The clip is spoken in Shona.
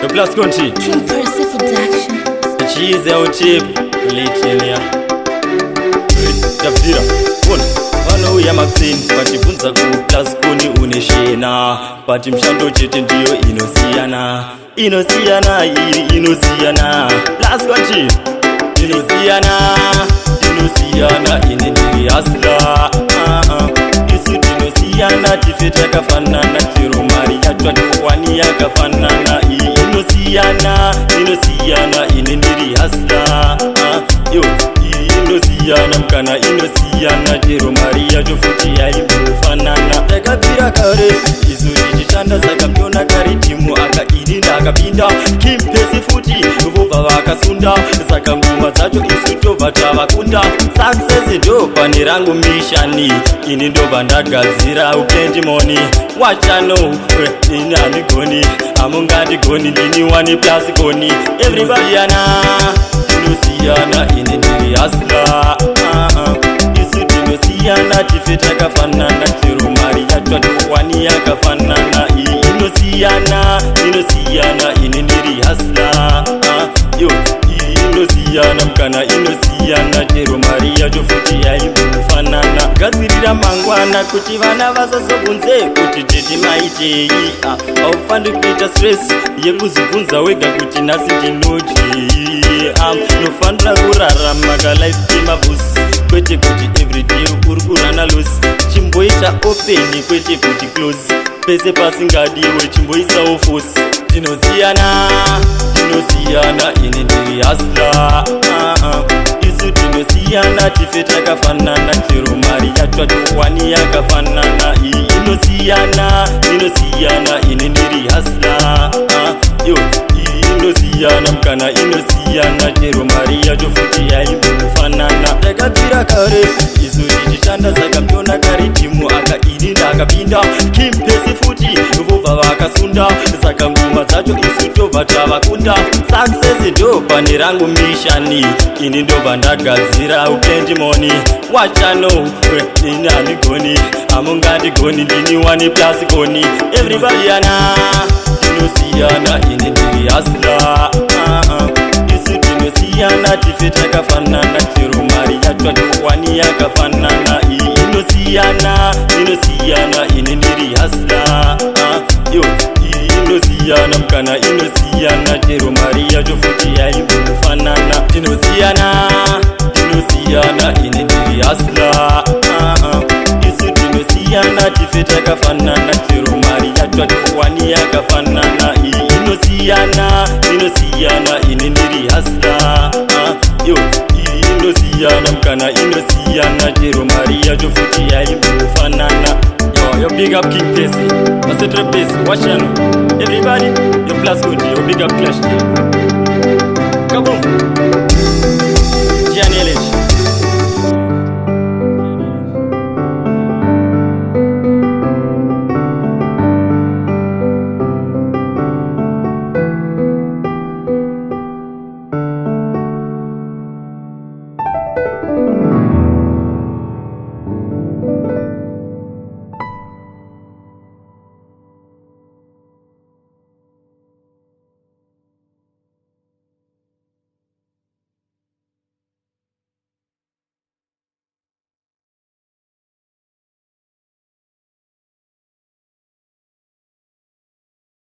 Yo plus country King Percy Production. cheese out cheap Lithinia Tafira Kuna Wano ya Maxine Patibunza ku plus kuni uneshena Pati mshando chete ndiyo inosiana Inosiana iri inosiana Plus country Inosiana Inosiana inendiri asla Isu inosiana tifeta kafanana Kirumari ya chwani ya kafanana Inosiana inendiri hasla yo inosiana mkana inosiana jero maria jofuti ya imbufanana takapira kare izuri chitanda saka mtona kare timu akaidinda akapinda kimpesi futi vova vakasunda saka mbuma dzacho isuto vatavakunda success ndo pane rangu mishani ini ndo vandagadzira ukendimoni wachano inandigoni amungadigoni ndini wani plus goni everybody inosiana inendiri asla isu tinosiana tifeta kafanana kirumari yatwatuwani yakafanana inosiana inendiri asla yo inosiana mkana inosiana kirumari yatofuti yaibufanana gazirira mangwana kuti vana vasazobvunze kuti tete maitei aufandi kuita stress yekuzibvunza wega kuti nhasi ndinotyi nofanira kurarama kalife kemabusi kwete kuti everyday uri kurana losi chimboita open kwete kuti close pese pasingadiwe chimboisawo fosi tinosiana inendiri hasla isu tinosiana tifeta kafanana kirumari yatwatuwani yakafanana inosiana inendiri hasla yo inosiana mkana inosiana jero maria jofuti yaimbufanana takapira kare izuri chitanda saka mtona kare timu akaidinda akapinda kimpesi futi vova vakasunda saka nguma dzacho isuto vatavakunda success ndo pane rangu mishani ini ndo vandagadzira ukendimoni wachano inandigoni amungadigoni ndini wani plus goni everybody inosiana inendiri asla isu tinosiana tifeta kafanana kirumari yatwatuwani yakafanana inosiana inendiri hasla yo inosiana mkana inosiana kirumari yatofuti yaimbufanana tinosiana inendiri hasla isu tinosiana tifeta kafanana kirumari yatwatuwani yakafanana inosiana inendiri hasla yo inosiana mkana inosiana jero maria jofuti yaimbufanana yo big up King Percy Masetre Percy wachano everybody yo plus good yo big up Clash Kaboom